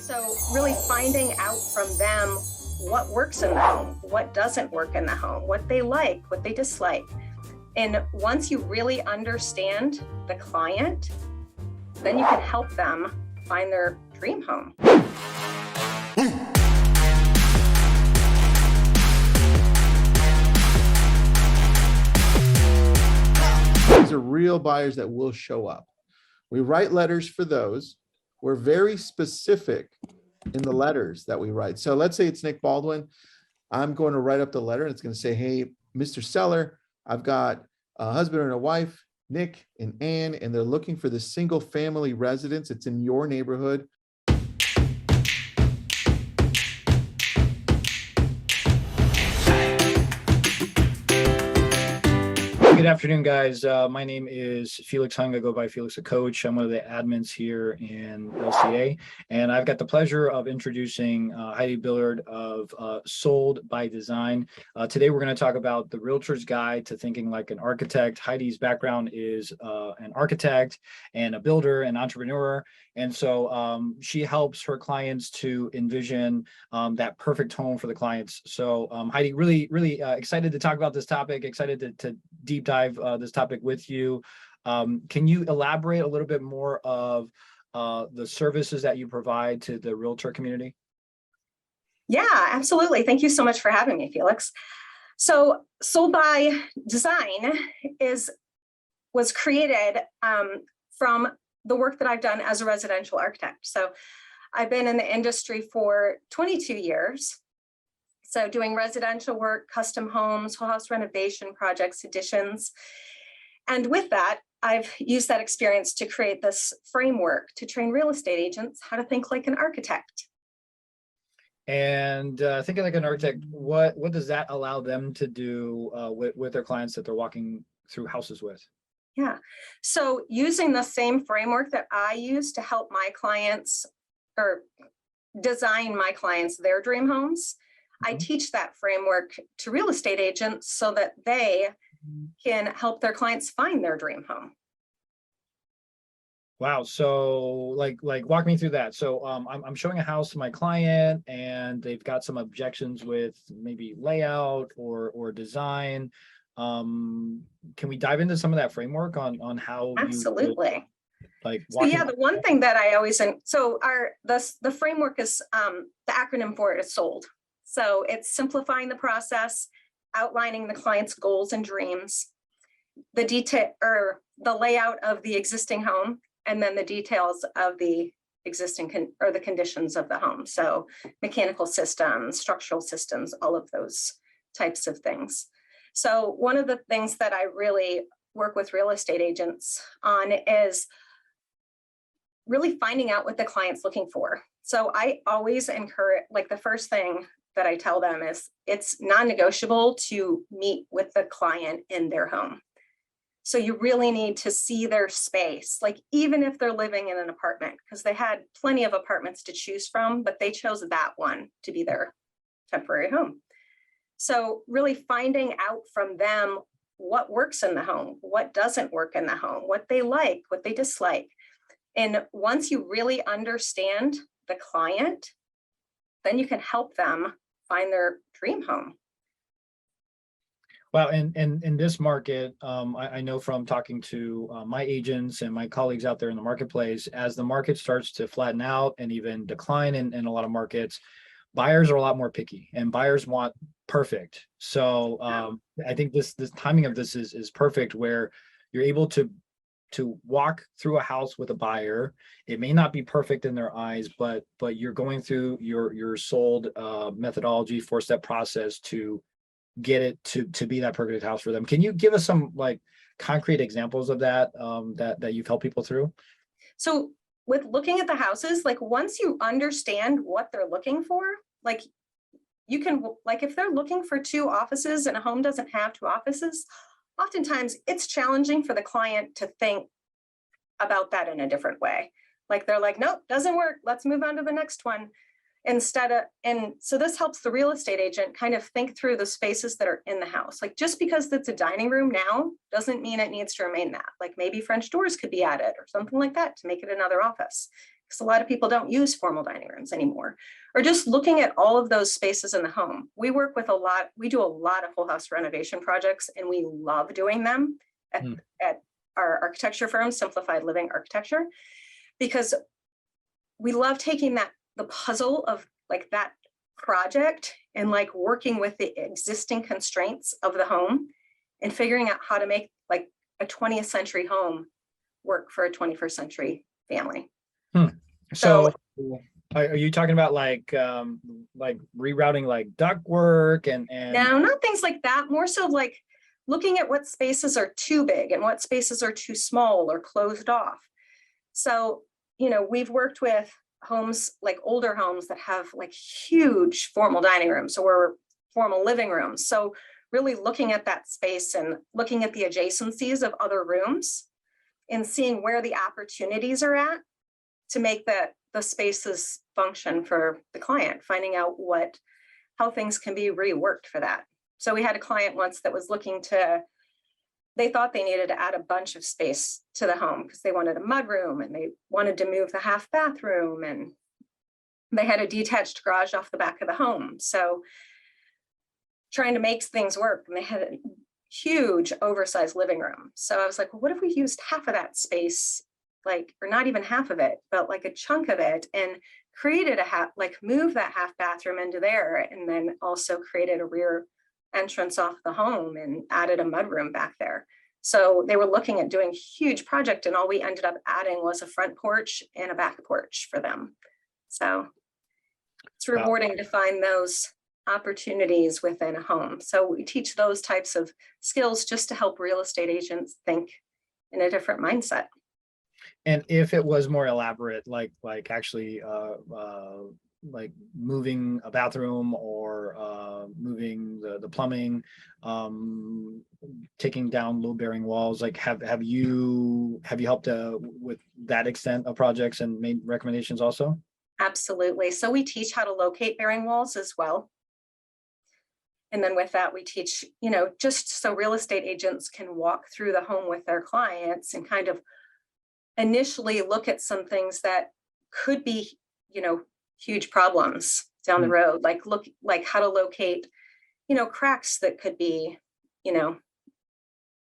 So really finding out from them what works in the home, what doesn't work in the home, what they like, what they dislike. And once you really understand the client, then you can help them find their dream home. These are real buyers that will show up. We write letters for those. We're very specific in the letters that we write. So let's say it's Nick Baldwin. I'm going to write up the letter and it's going to say, hey, Mr. Seller, I've got a husband and a wife, Nick and Ann, and they're looking for this single family residence. It's in your neighborhood. Good afternoon, guys. My name is Felix Hung. I go by Felix the Coach. I'm one of the admins here in LCA, and I've got the pleasure of introducing Heidi Bolyard of Sold by Design. Today, we're going to talk about the Realtor's Guide to Thinking Like an Architect. Heidi's background is an architect and a builder and entrepreneur, and so she helps her clients to envision that perfect home for the clients. So Heidi, really excited to talk about this topic, excited to deep dive this topic with you. Can you elaborate a little bit more of the services that you provide to the realtor community? Yeah, absolutely. Thank you so much for having me, Felix. So Sold by Design was created from the work that I've done as a residential architect. So I've been in the industry for 22 years. So doing residential work, custom homes, whole house renovation projects, additions. And with that, I've used that experience to create this framework to train real estate agents how to think like an architect. And thinking like an architect, what does that allow them to do with their clients that they're walking through houses with? Yeah, so using the same framework that I use to help my clients or design my clients their dream homes, I teach that framework to real estate agents so that they can help their clients find their dream home. Wow. So like walk me through that. So I'm showing a house to my client and they've got some objections with maybe layout or design. Can we dive into some of that framework on how Absolutely. So yeah, the one thing that I always, the framework is, the acronym for it is SOLD. So it's simplifying the process, outlining the client's goals and dreams, the detail or the layout of the existing home, and then the details of the existing or the conditions of the home. So mechanical systems, structural systems, all of those types of things. So one of the things that I really work with real estate agents on is really finding out what the client's looking for. So I always encourage, like the first thing that I tell them is it's non-negotiable to meet with the client in their home. So you really need to see their space, like even if they're living in an apartment, because they had plenty of apartments to choose from, but they chose that one to be their temporary home. So really finding out from them what works in the home, what doesn't work in the home, what they like, what they dislike. And once you really understand the client, then you can help them find their dream home. Well, and in this market, I know from talking to my agents and my colleagues out there in the marketplace, as the market starts to flatten out and even decline in a lot of markets, buyers are a lot more picky and buyers want perfect. So I think this timing of this is perfect, where you're able to walk through a house with a buyer. It may not be perfect in their eyes, but you're going through your sold methodology, 4-step process to get it to be that perfect house for them. Can you give us some like concrete examples of that that you've helped people through? So with looking at the houses, like once you understand what they're looking for, like you can, like if they're looking for 2 offices and a home doesn't have 2 offices, oftentimes it's challenging for the client to think about that in a different way. Like they're like, nope, doesn't work. Let's move on to the next one. And so this helps the real estate agent kind of think through the spaces that are in the house. Like just because it's a dining room now doesn't mean it needs to remain that. Like maybe French doors could be added or something like that to make it another office. because a lot of people don't use formal dining rooms anymore, or just looking at all of those spaces in the home. We work with we do a lot of whole house renovation projects, and we love doing them at our architecture firm, Simplified Living Architecture, because we love taking the puzzle of like that project and like working with the existing constraints of the home and figuring out how to make like a 20th century home work for a 21st century family. So are you talking about like rerouting like ductwork and no, not things like that, more so like looking at what spaces are too big and what spaces are too small or closed off. So, you know, we've worked with homes, like older homes that have like huge formal dining rooms or formal living rooms. So really looking at that space and looking at the adjacencies of other rooms and seeing where the opportunities are at to make the spaces function for the client, finding out how things can be reworked for that. So we had a client once that was they thought they needed to add a bunch of space to the home because they wanted a mudroom and they wanted to move the half bathroom, and they had a detached garage off the back of the home. So trying to make things work, and they had a huge oversized living room. So I was like, well, what if we used half of that space, like, or not even half of it, but like a chunk of it, and created move that half bathroom into there, and then also created a rear entrance off the home and added a mudroom back there. So they were looking at doing a huge project, and all we ended up adding was a front porch and a back porch for them. So it's rewarding to find those opportunities within a home. So we teach those types of skills just to help real estate agents think in a different mindset. And if it was more elaborate, like actually like moving a bathroom or moving the plumbing, taking down load bearing walls, like have you helped with that extent of projects and made recommendations also? Absolutely. So we teach how to locate bearing walls as well. And then with that, we teach, you know, just so real estate agents can walk through the home with their clients and kind of initially look at some things that could be, you know, huge problems down the road, like how to locate, you know, cracks that could be, you know,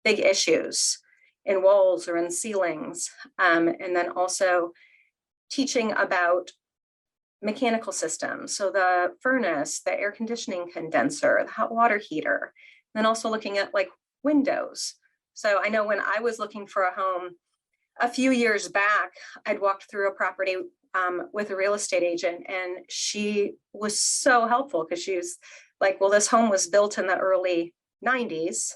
big issues in walls or in ceilings. And then also teaching about mechanical systems. So the furnace, the air conditioning condenser, the hot water heater, and then also looking at like windows. So I know when I was looking for a home a few years back, I'd walked through a property with a real estate agent, and she was so helpful because she was like, well, this home was built in the early 90s,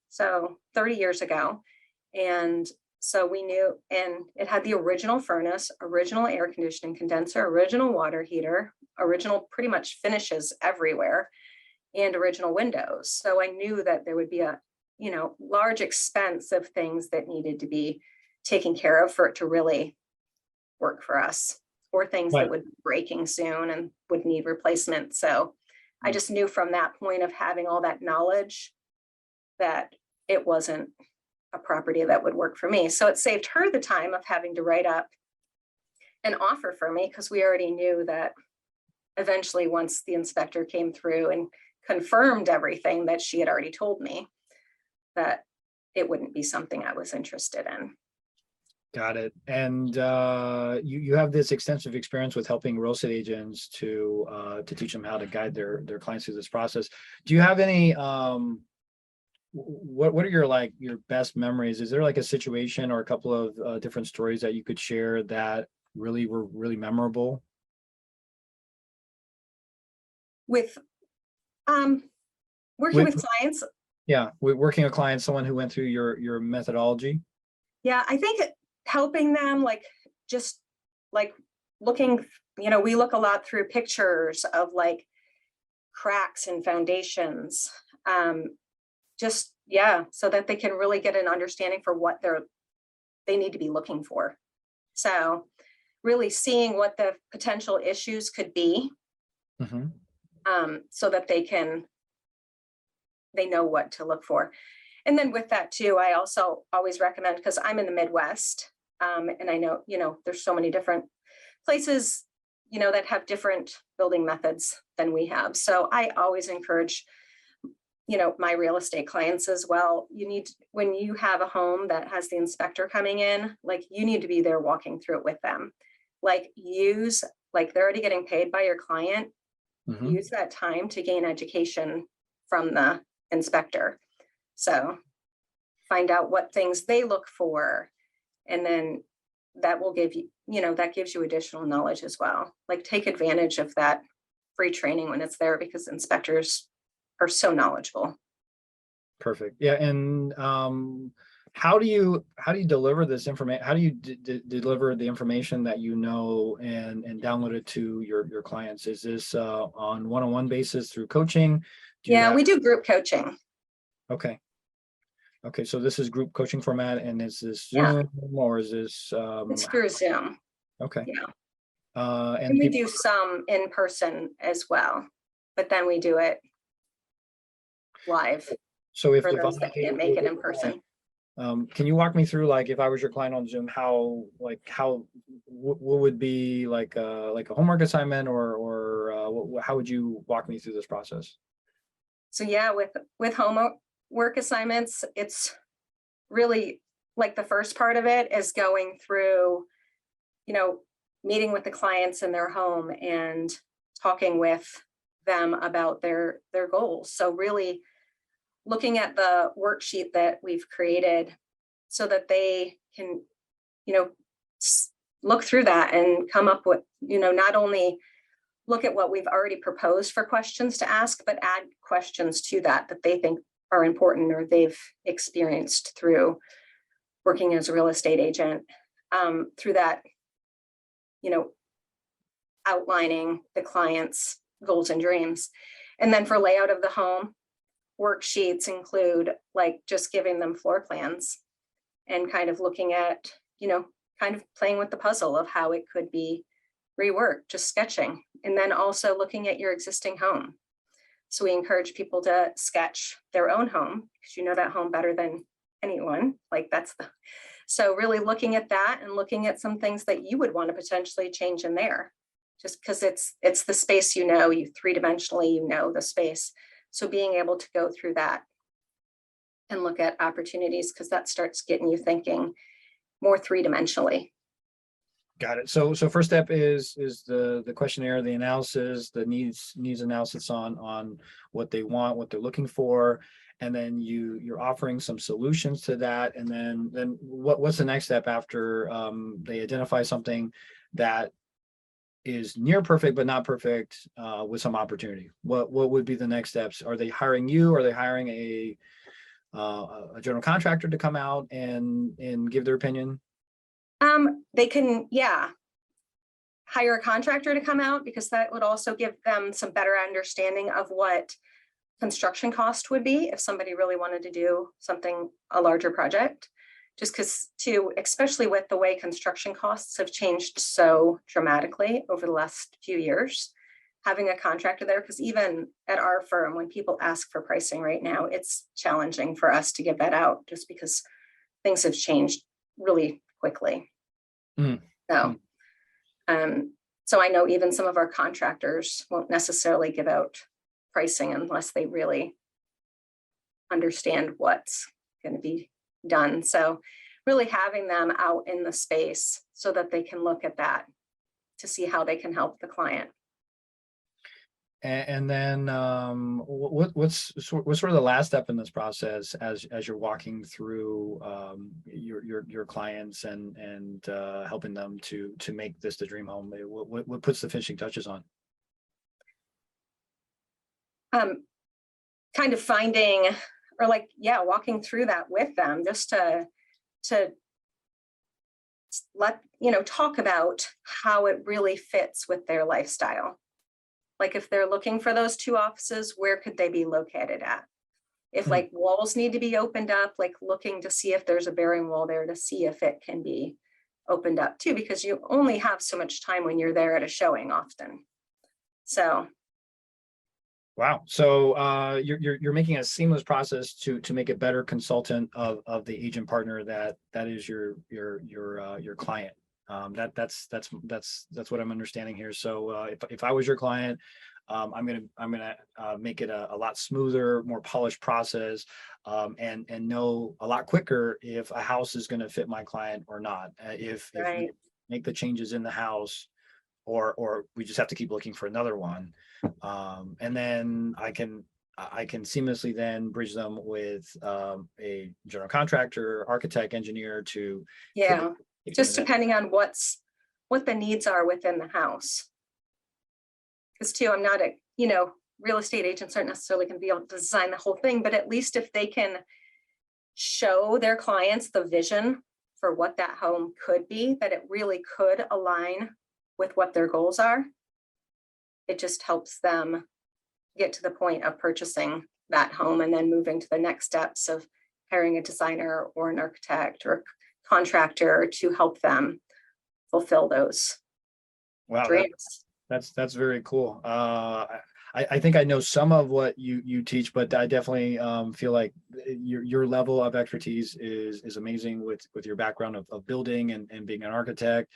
so 30 years ago. And so we knew, and it had the original furnace, original air conditioning condenser, original water heater, original pretty much finishes everywhere, and original windows. So I knew that there would be a, you know, large expense of things that needed to be taken care of for it to really work for us, or things that would be breaking soon and would need replacement. So I just knew from that point of having all that knowledge that it wasn't a property that would work for me. So it saved her the time of having to write up an offer for me, because we already knew that eventually, once the inspector came through and confirmed everything that she had already told me, that it wouldn't be something I was interested in. Got it. And you have this extensive experience with helping real estate agents to teach them how to guide their clients through this process. Do you have any what are your best memories? Is there like a situation or a couple of different stories that you could share that really were really memorable? With working with clients. Yeah, working with clients, someone who went through your methodology. Yeah, I think helping them, like, just like looking, you know, we look a lot through pictures of like cracks and foundations, just, yeah, so that they can really get an understanding for what they need to be looking for. So really seeing what the potential issues could be, so that they know what to look for. And then with that too, I also always recommend, because I'm in the Midwest, and I know, you know, there's so many different places, that have different building methods than we have. So I always encourage, my real estate clients as well. When you have a home that has the inspector coming in, like you need to be there walking through it with them. Like they're already getting paid by your client. Mhm. Use that time to gain education from the inspector. So find out what things they look for. And then that will give you, that gives you additional knowledge as well. Like take advantage of that free training when it's there, because inspectors are so knowledgeable. Perfect. Yeah. And how do you deliver this information? How do you deliver the information that and download it to your clients? Is this on one-on-one basis through coaching? We do group coaching. Okay. Okay. So this is group coaching format, and is this Yeah. Zoom or is this It's through Zoom. okay. Yeah. And And we do some in person as well, but then we do it live so if for I'm those that can't make it in person. can you walk me through, like, if I was your client on Zoom, what would be like a homework assignment, or how would you walk me through this process? So yeah, with homework assignments, it's really like the first part of it is going through, meeting with the clients in their home and talking with them about their goals. So really looking at the worksheet that we've created so that they can, look through that and come up with, not only look at what we've already proposed for questions to ask, but add questions to that they think are important or they've experienced through working as a real estate agent, through that, outlining the client's goals and dreams. And then for layout of the home, worksheets include like just giving them floor plans and kind of looking at, kind of playing with the puzzle of how it could be reworked, just sketching. And then also looking at your existing home. So we encourage people to sketch their own home because that home better than anyone. So really looking at that and looking at some things that you would want to potentially change in there, just because it's the space, you three-dimensionally, the space. So being able to go through that and look at opportunities, because that starts getting you thinking more three-dimensionally. Got it. So first step is the questionnaire, the analysis, the needs analysis on what they want, what they're looking for, and then you're offering some solutions to that. And then what's the next step after they identify something that is near perfect but not perfect, with some opportunity? What would be the next steps? Are they hiring you? Are they hiring a general contractor to come out and give their opinion? They can, hire a contractor to come out, because that would also give them some better understanding of what construction cost would be if somebody really wanted to do a larger project. Just because especially with the way construction costs have changed so dramatically over the last few years, having a contractor there, because even at our firm, when people ask for pricing right now, it's challenging for us to give that out just because things have changed really quickly. So I know even some of our contractors won't necessarily give out pricing unless they really understand what's going to be done. So really having them out in the space so that they can look at that to see how they can help the client. And then what's sort of the last step in this process as you're walking through your clients and helping them to make this the dream home? What puts the finishing touches on? Kind of finding or walking through that with them, just to let talk about how it really fits with their lifestyle. Like if they're looking for those two offices, where could they be located at? If walls need to be opened up, looking to see if there's a bearing wall there to see if it can be opened up too, because you only have so much time when you're there at a showing often. So. Wow. So you're making a seamless process to make a better consultant of the agent partner that is your client. That's what I'm understanding here. So if I was your client, I'm gonna make it a lot smoother, more polished process, and know a lot quicker if a house is going to fit my client or not. If we Right. make the changes in the house, or we just have to keep looking for another one, and then I can seamlessly then bridge them with a general contractor, architect, engineer to take Yeah. them in Just the next. depending on what the needs are within the house. Because too, I'm not real estate agents aren't necessarily going to be able to design the whole thing, but at least if they can show their clients the vision for what that home could be, that it really could align with what their goals are, it just helps them get to the point of purchasing that home and then moving to the next steps of hiring a designer or an architect or contractor to help them fulfill those Wow, dreams. that's very cool. I think I know some of what you teach, but I definitely feel like your level of expertise is amazing with your background of building and being an architect.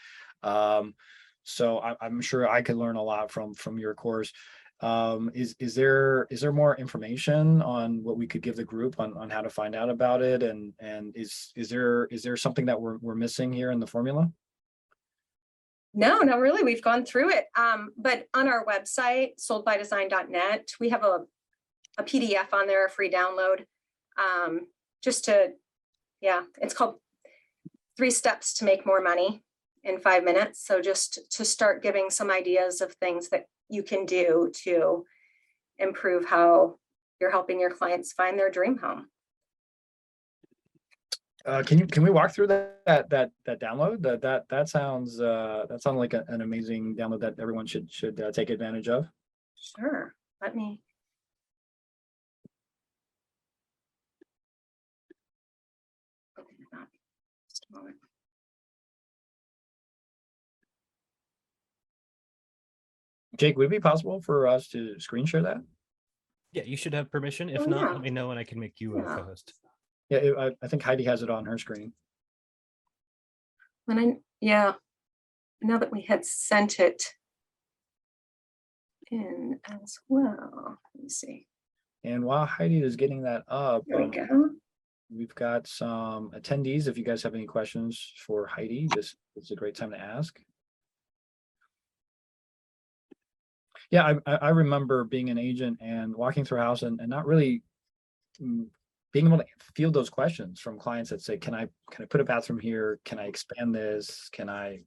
So I'm sure I could learn a lot from your course. Is there more information on what we could give the group on how to find out about it? And is there something that we're missing here in the formula? No, really. We've gone through it. But on our website, soldbydesign.net, we have a PDF on there, a free download. It's called 3 Steps to Make More Money in 5 minutes. So just to start giving some ideas of things that you can do to improve how you're helping your clients find their dream home. Can we walk through that download? That sounds like an amazing download that everyone should take advantage of. Sure. Let me. Just a moment. Jake, would it be possible for us to screen share that? Yeah, you should have permission. If Oh, not, yeah. let me know and I can make you a Yeah. co-host. Yeah, I think Heidi has it on her screen. Now that we had sent it in as well, let me see. And while Heidi is getting that up, There we go. we've got some attendees. If you guys have any questions for Heidi, this is a great time to ask. Yeah, I remember being an agent and walking through a house and not really being able to field those questions from clients that say, can I put a bathroom here? Can I expand this? Can I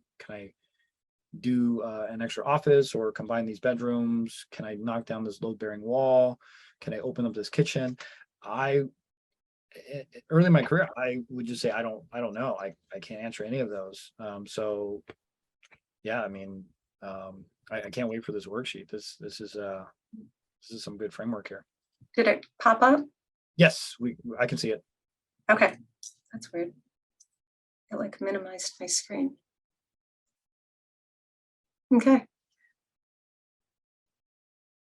do an extra office or combine these bedrooms? Can I knock down this load-bearing wall? Can I open up this kitchen? Early in my career, I would just say, I don't know. I can't answer any of those. So yeah, I mean, I can't wait for this worksheet. This is some good framework here. Did it pop up? Yes, I can see it. Okay, that's weird. It like minimized my screen. Okay.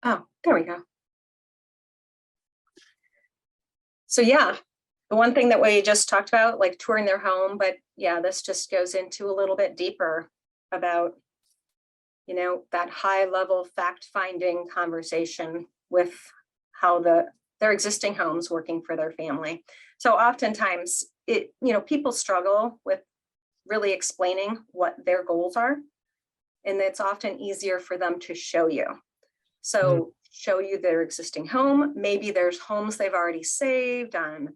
Oh, there we go. So yeah, the one thing that we just talked about, like touring their home, but yeah, this just goes into a little bit deeper about, that high level fact finding conversation with how their existing homes working for their family. So oftentimes people struggle with really explaining what their goals are. And it's often easier for them to show you. So show you their existing home. Maybe there's homes they've already saved on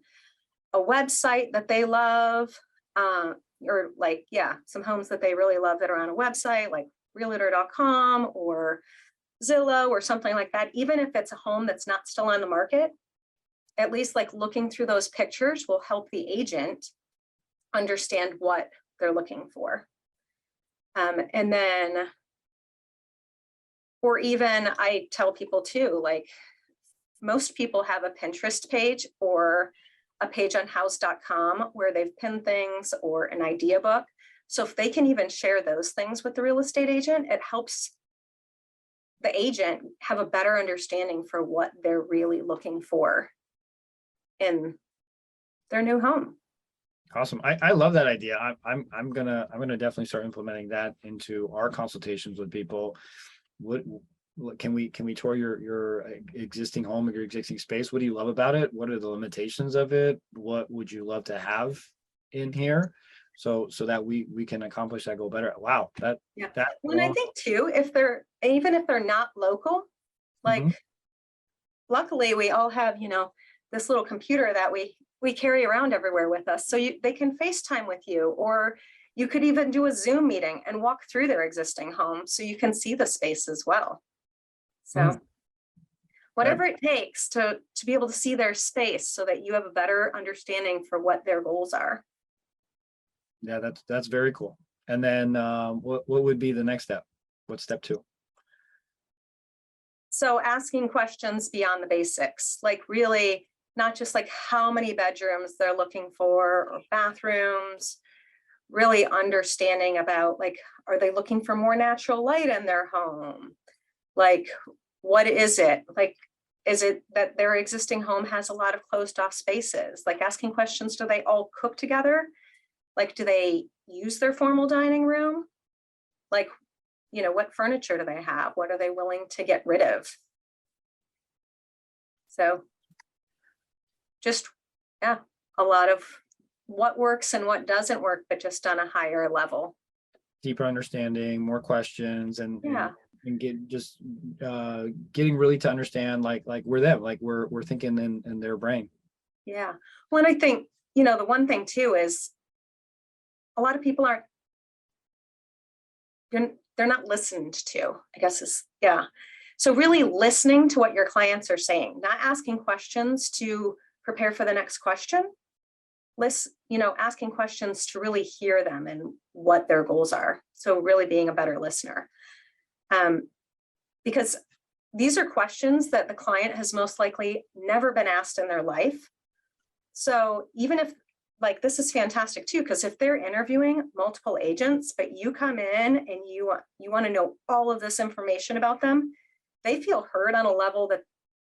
a website that they love, or some homes that they really love that are on a website like Realtor.com or Zillow or something like that. Even if it's a home that's not still on the market, at least like looking through those pictures will help the agent understand what they're looking for. And then, or even I tell people too, like most people have a Pinterest page or a page on house.com where they've pinned things or an idea book. So if they can even share those things with the real estate agent, it helps the agent have a better understanding for what they're really looking for in their new home. Awesome. I love that idea. I'm gonna definitely start implementing that into our consultations with people. What can we tour your existing home or your existing space? What do you love about it? What are the limitations of it? What would you love to have in here? So that we can accomplish that goal better. Wow, Yeah. that Well, and I think too, even if they're not local, like Mhm. luckily we all have, this little computer that we carry around everywhere with us. So they can FaceTime with you, or you could even do a Zoom meeting and walk through their existing home so you can see the space as well. So Mhm. whatever it takes to be able to see their space so that you have a better understanding for what their goals are. Yeah, that's very cool. And then what would be the next step? What's step 2? So asking questions beyond the basics, like really not just like how many bedrooms they're looking for or bathrooms, really understanding about like, are they looking for more natural light in their home? Like, what is it? Like, is it that their existing home has a lot of closed off spaces? Like asking questions, do they all cook together? Like, do they use their formal dining room? Like, what furniture do they have? What are they willing to get rid of? So just, yeah, a lot of what works and what doesn't work, but just on a higher level. Deeper understanding, more questions, and Yeah. and getting really to understand like we're them, like we're thinking in their brain. Yeah. Well, and I think, the one thing too is a lot of people they're not listened to, I guess yeah. So really listening to what your clients are saying, not asking questions to prepare for the next question. Asking questions to really hear them and what their goals are. So really being a better listener. Because these are questions that the client has most likely never been asked in their life. So even if this is fantastic too, because if they're interviewing multiple agents, but you come in and you want to know all of this information about them, they feel heard on a level that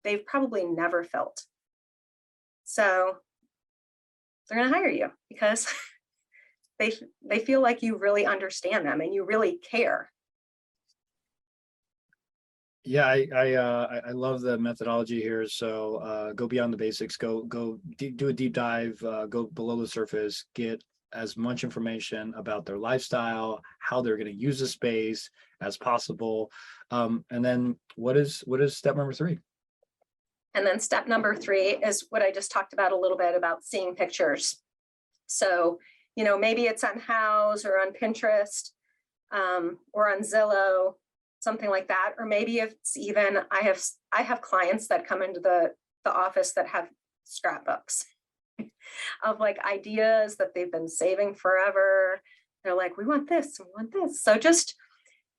they've probably never felt. So they're going to hire you because they feel like you really understand them and you really care. Yeah, I love the methodology here. So go beyond the basics, do a deep dive, go below the surface, get as much information about their lifestyle, how they're going to use the space as possible. And then what is step number 3? And then step number 3 is what I just talked about a little bit about seeing pictures. So, maybe it's on House or on Pinterest or on Zillow, something like that. Or maybe it's even, I have clients that come into the office that have scrapbooks of like ideas that they've been saving forever. They're like, we want this, we want this. So just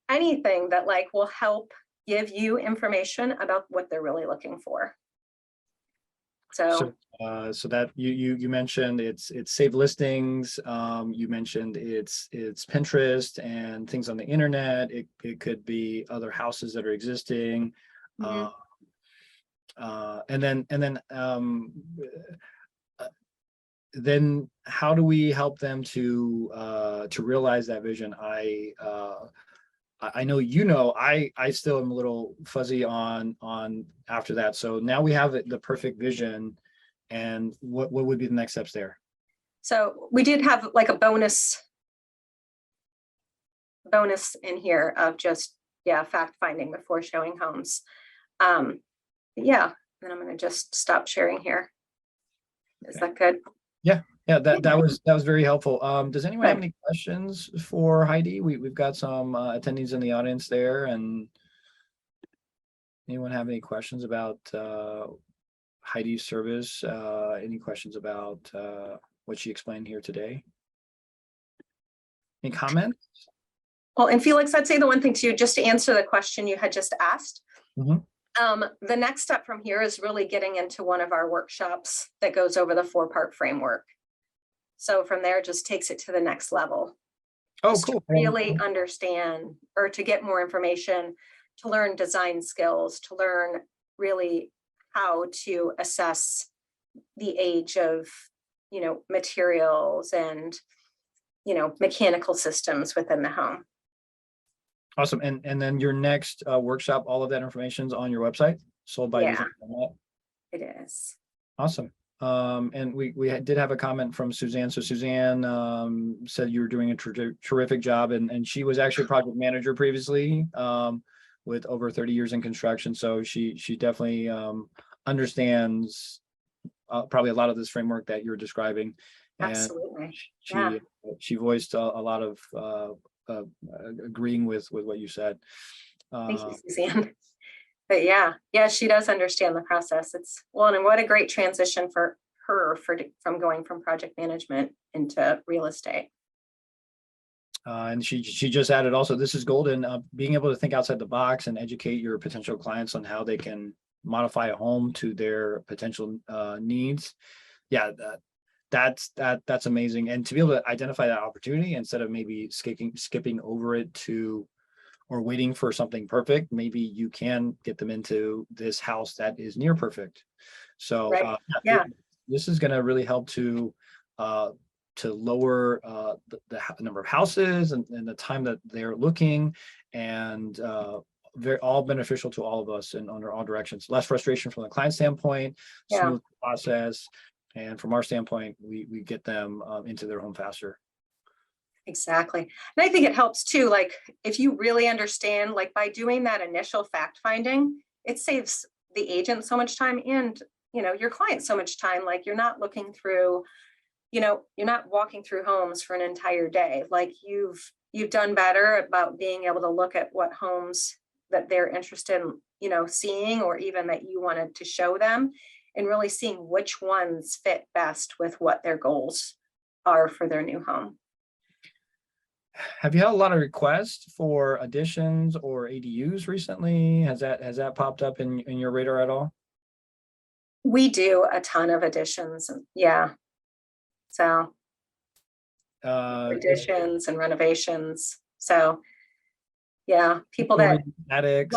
anything that like will help give you information about what they're really looking for. So that you mentioned it's saved listings. You mentioned it's Pinterest and things on the internet. It could be other houses that are existing. Mhm. Then how do we help them to realize that vision? I know I still am a little fuzzy on after that. So now we have the perfect vision, and what would be the next steps there? So we did have like a bonus in here of just, fact finding before showing homes. Then I'm going to just stop sharing here. Is that good? Yeah, that was very helpful. Does anyone have any questions for Heidi? We've got some attendees in the audience there, and anyone have any questions about Heidi's service? Any questions about what she explained here today? Any comments? Well, and Felix, I'd say the one thing too, just to answer the question you had just asked. Mhm. The next step from here is really getting into one of our workshops that goes over the 4-part framework. So from there, just takes it to the next level. Oh, Just cool. to really understand, or to get more information, to learn design skills, to learn really how to assess the age of materials and, mechanical systems within the home. Awesome. And then your next workshop, all of that information's on your website, sold by Yeah. design. It is. Awesome. And we did have a comment from Suzanne. So Suzanne said you were doing a terrific job, and she was actually a project manager previously with over 30 years in construction. So she definitely understands probably a lot of this framework that you're describing. And Absolutely. Yeah. she voiced a lot of agreeing with what you said. Thank you, Suzanne. But yeah, she does understand the process. And what a great transition for her from going from project management into real estate. And she just added also, this is golden, being able to think outside the box and educate your potential clients on how they can modify a home to their potential needs. Yeah, that's amazing. And to be able to identify that opportunity instead of maybe skipping over it or waiting for something perfect, maybe you can get them into this house that is near perfect. So Right. this is going to really help to lower the number of houses and the time that they're looking, and very all beneficial to all of us and under all directions. Less frustration from the client standpoint, smooth process, and from our standpoint, we get them into their home faster. Exactly. And I think it helps too, like if you really understand, like by doing that initial fact finding, it saves the agent so much time and, your client so much time. Like you're not looking through, you're not walking through homes for an entire day. Like you've done better about being able to look at what homes that they're interested in, seeing, or even that you wanted to show them, and really seeing which ones fit best with what their goals are for their new home. Have you had a lot of requests for additions or ADUs recently? Has that popped up in your radar at all? We do a ton of additions. Yeah. So additions and renovations. So yeah, people that attics.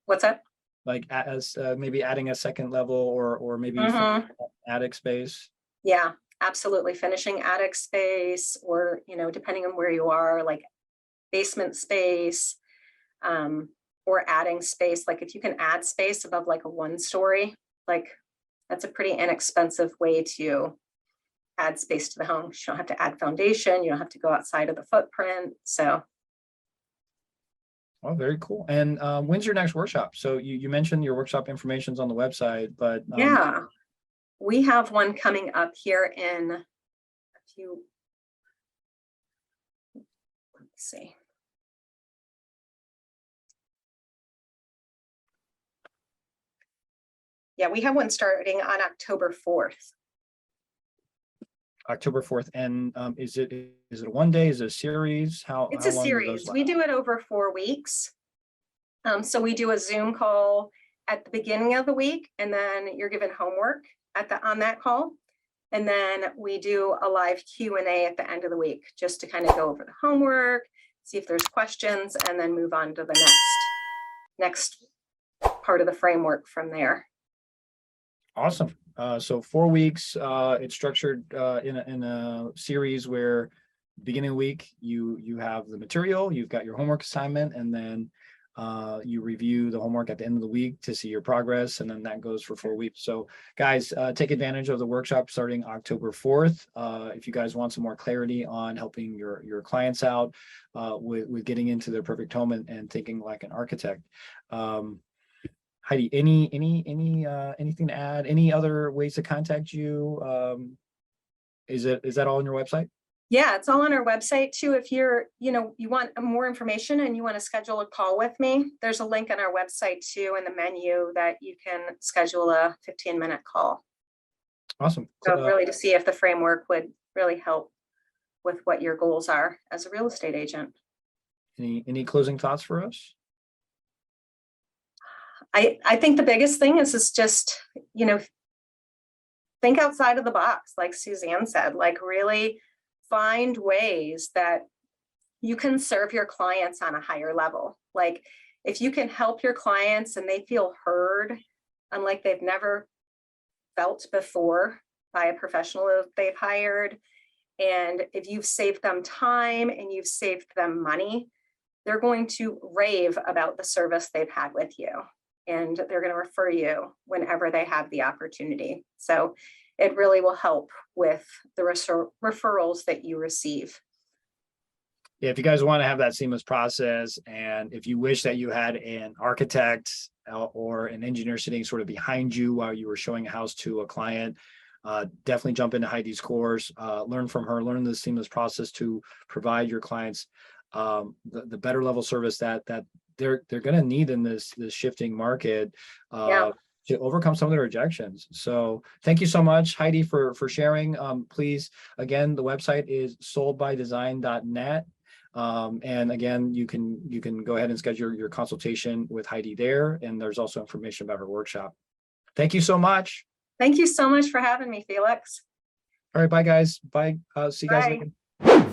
What's that? Like as maybe adding a second level or maybe attic space. Yeah, absolutely. Finishing attic space, or depending on where you are, like basement space, or adding space. Like if you can add space above like a 1-story, like that's a pretty inexpensive way to add space to the home. You don't have to add foundation. You don't have to go outside of the footprint. So. Oh, very cool. And when's your next workshop? So you mentioned your workshop information's on the website, but yeah, we have one coming up here in a few. Let's see. Yeah, we have one starting on October 4th. October 4th. And is it a one day? Is it a series? It's a series. We do it over 4 weeks. So we do a Zoom call at the beginning of the week, and then you're given homework on that call. And then we do a live Q&A at the end of the week, just to kind of go over the homework, see if there's questions, and then move on to the next part of the framework from there. Awesome. So 4 weeks, it's structured in a series where beginning of the week, you have the material, you've got your homework assignment, and then you review the homework at the end of the week to see your progress, and then that goes for 4 weeks. So guys, take advantage of the workshop starting October 4th. If you guys want some more clarity on helping your clients out with getting into their perfect home and thinking like an architect. Heidi, anything to add? Any other ways to contact you? Is that all on your website? Yeah, it's all on our website too. If you want more information and you want to schedule a call with me, there's a link on our website too in the menu that you can schedule a 15-minute call. Awesome. So really to see if the framework would really help with what your goals are as a real estate agent. Any closing thoughts for us? I think the biggest thing is just, think outside of the box, like Suzanne said, like really find ways that you can serve your clients on a higher level. Like if you can help your clients and they feel heard, unlike they've never felt before, by a professional that they've hired. And if you've saved them time and you've saved them money, they're going to rave about the service they've had with you. And they're going to refer you whenever they have the opportunity. So it really will help with the referrals that you receive. Yeah, if you guys want to have that seamless process, and if you wish that you had an architect or an engineer sitting sort of behind you while you were showing a house to a client, definitely jump into Heidi's course, learn from her, learn the seamless process to provide your clients the better level service that they're going to need in this shifting market to overcome some of their rejections. So thank you so much, Heidi, for sharing. Please, again, the website is soldbydesign.net. And again, you can go ahead and schedule your consultation with Heidi there. And there's also information about her workshop. Thank you so much. Thank you so much for having me, Felix. All right, bye guys. Bye. See you guys Bye. later.